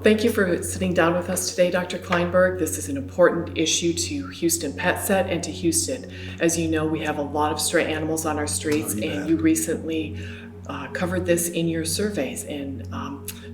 Thank you for sitting down with us today, Dr. Klineberg. This is an important issue to Houston PetSet and to Houston. As you know, we have a lot of stray animals on our streets, and you recently covered this in your surveys.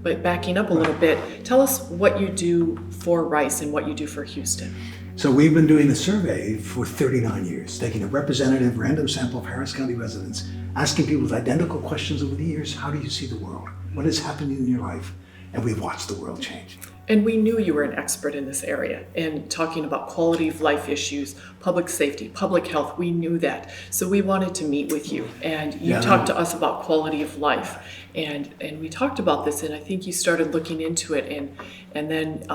But backing up a little bit, tell us what you do for Rice and what you do for Houston. So we've been doing a survey for 39 years, taking a representative random sample of Harris County residents, asking people with identical questions over the years. How do you see the world? What is happening in your life? And we've watched the world change. And we knew you were an expert in this area and talking about quality of life issues, public safety, public health. We knew that. So we wanted to meet with you. And you talked to us about quality of life. And we talked about this, and I think you started looking into it. And then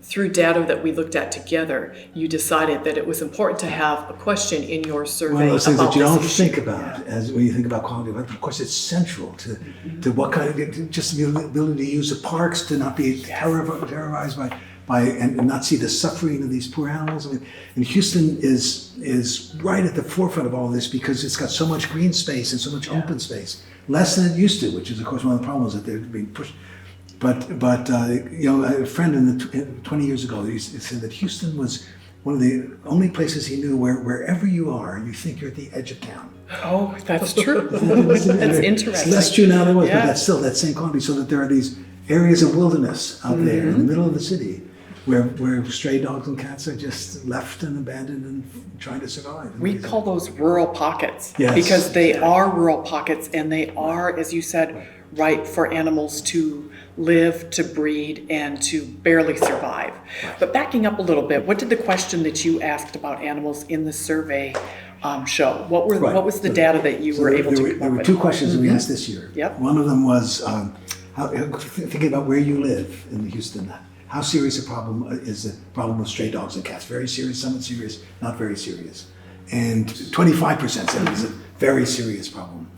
through data that we looked at together, you decided that it was important to have a question in your survey. One of those things that you don't issue. think about as when you think about quality of life. Of course, it's central to what kind of, just the ability to use the parks, to not be terrorized by and not see the suffering of these poor animals. I mean, and Houston is right at the forefront of all of this because it's got so much green space and so much open space, less than it used to, which is of course one of the problems that they're being pushed. But you know, I had a friend 20 years ago, he said that Houston was one of the only places he knew where wherever you are, you think you're at the edge of town. Oh, that's true. That's interesting. It's less true now than it was, but that's still that same quality. So that there are these areas of wilderness out there in the middle of the city where stray dogs and cats are just left and abandoned and trying to survive. We call those rural pockets Yes. because they are rural pockets, and they are, as you said, right for animals to live, to breed, and to barely survive. But backing up a little bit, what did the question that you asked about animals in the survey show? What was the data that you were able to come up with? There were two questions that we asked this year. Yep. One of them was thinking about where you live in Houston. How serious a problem is the problem with stray dogs and cats? Very serious, somewhat serious, not very serious. And 25% said it was a very serious problem.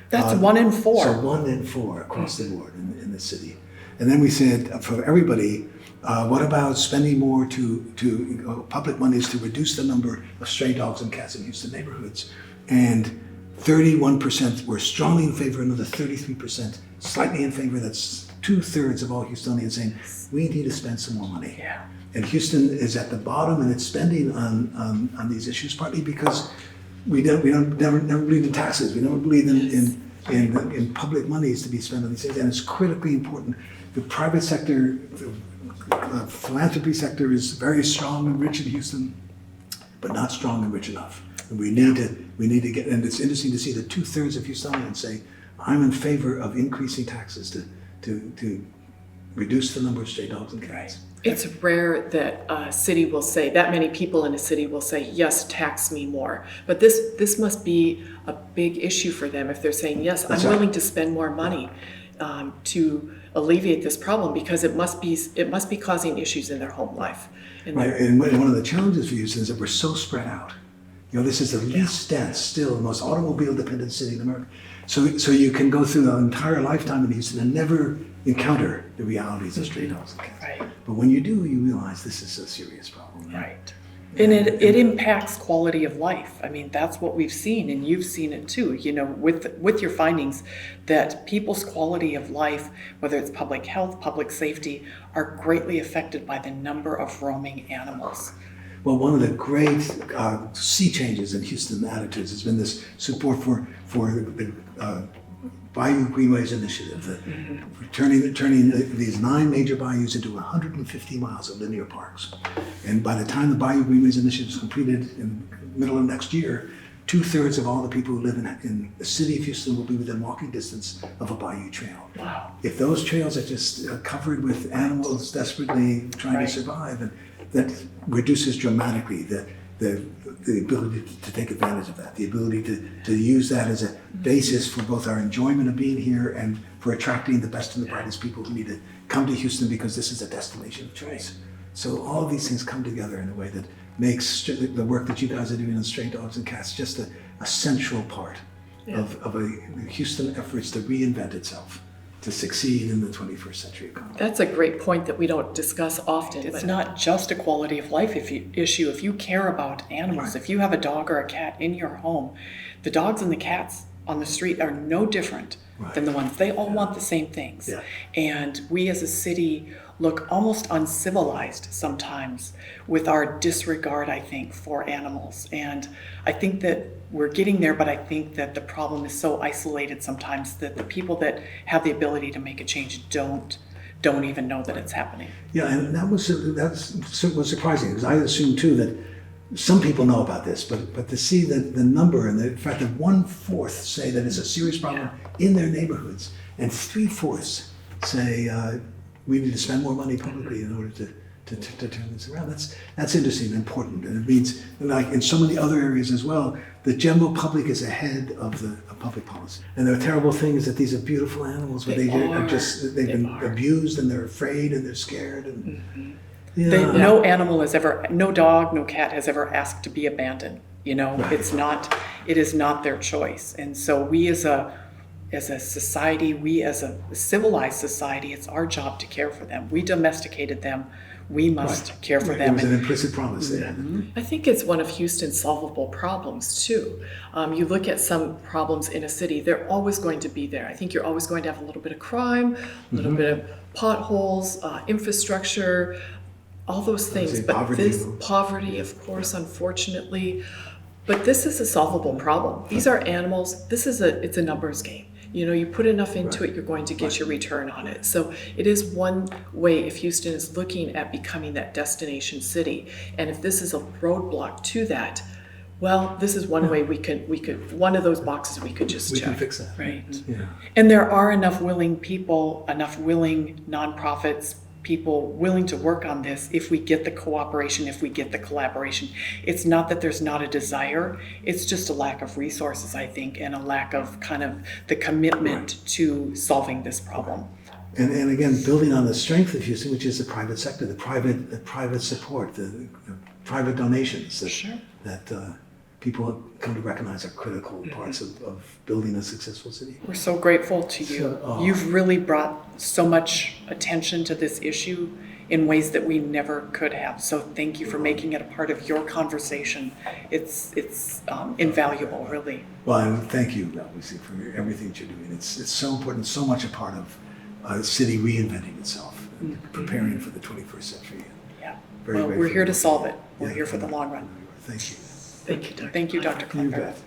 That's 1 in 4. So 1 in 4 across the board in the city. And then we said, for everybody, what about spending more to public monies to reduce the number of stray dogs and cats in Houston neighborhoods? And 31% were strongly in favor, another 33% slightly in favor. That's 2/3 of all Houstonians saying, we need to spend some more money. Yeah. And Houston is at the bottom in its spending on these issues, partly because we never believe in taxes. We never believe in public monies to be spent on these things, and it's critically important. The private sector, the philanthropy sector is very strong and rich in Houston, but not strong and rich enough. And we need to get. And it's interesting to see that 2/3 of Houstonians say, "I'm in favor of increasing taxes to reduce the number of stray dogs and cats." It's rare that a city will say, that many people in a city will say, yes, tax me more. But this must be a big issue for them if they're saying, yes, I'm willing to spend more money to alleviate this problem, because it must be causing issues in their home life. And one of the challenges for Houston is that we're so spread out. You know, this is the least dense, still the most automobile-dependent city in America. So you can go through an entire lifetime in Houston and never encounter the realities of stray dogs and cats. Right. But when you do, you realize this is a serious problem. Right. And it impacts quality of life. I mean, that's what we've seen, and you've seen it too, you know, with your findings, that people's quality of life, whether it's public health, public safety, are greatly affected by the number of roaming animals. Well, one of the great sea changes in Houston attitudes has been this support for the Bayou Greenways Initiative, for turning these 9 major bayous into 150 miles of linear parks. And by the time the Bayou Greenways Initiative is completed in the middle of next year, 2/3 of all the people who live in the city of Houston will be within walking distance of a bayou trail. Wow. If those trails are just covered with animals desperately trying to survive, and that reduces dramatically the ability to take advantage of that, the ability to use that as a basis for both our enjoyment of being here and for attracting the best and the brightest people who need to come to Houston because this is a destination of choice. So all of these things come together in a way that makes the work that you guys are doing on stray dogs and cats just a central part of Houston efforts to reinvent itself, to succeed in the 21st century economy. That's a great point that we don't discuss often. It's not just a quality of life issue. If you care about animals, if you have a dog or a cat in your home, the dogs and the cats on the street are no different than the ones. They all want the same things. And we as a city look almost uncivilized sometimes with our disregard, I think, for animals. And I think that we're getting there, but I think that the problem is so isolated sometimes that the people that have the ability to make a change don't even know that it's happening. Yeah, and that was surprising, because I assumed too that some people know about this, but to see the number and the fact that 1/4 say that it's a serious problem in their neighborhoods, and 3/4 say we need to spend more money publicly in order to turn this around. That's interesting and important, and it means, like in so many other areas as well, the general public is ahead of public policy. And there are terrible things that these are beautiful animals, but they've been abused, and they're afraid, and they're scared, and No dog, no cat has ever asked to be abandoned. Right. It is not their choice. And so we as a society, we as a civilized society, it's our job to care for them. We domesticated them. We must care for them. There was an implicit promise there. I think it's one of Houston's solvable problems too. You look at some problems in a city, they're always going to be there. I think you're always going to have a little bit of crime, a little bit of potholes, infrastructure, all those things. But poverty, of course, unfortunately. But this is a solvable problem. These are animals. It's a numbers game. You put enough into it, you're going to get your return on it. So it is one way if Houston is looking at becoming that destination city. And if this is a roadblock to that, well, this is one way we could one of those boxes we could just check. We can fix that. Right. Yeah. And there are enough willing people, enough willing nonprofits, people willing to work on this if we get the cooperation, if we get the collaboration. It's not that there's not a desire, it's just a lack of resources, I think, and a lack of kind of the commitment to solving this problem. And again, building on the strength of Houston, which is the private sector, the private support, the private donations that people come to recognize are critical parts of building a successful city. We're so grateful to you. You've really brought so much attention to this issue in ways that we never could have. So thank you for making it a part of your conversation. It's invaluable, really. Well, and thank you, obviously, for everything that you're doing. It's so important, so much a part of a city reinventing itself, and preparing for the 21st century. Yeah. We're here to solve it. We're here for the long run. Thank you. Thank you, Dr. Thank you, Dr. Klineberg. You bet.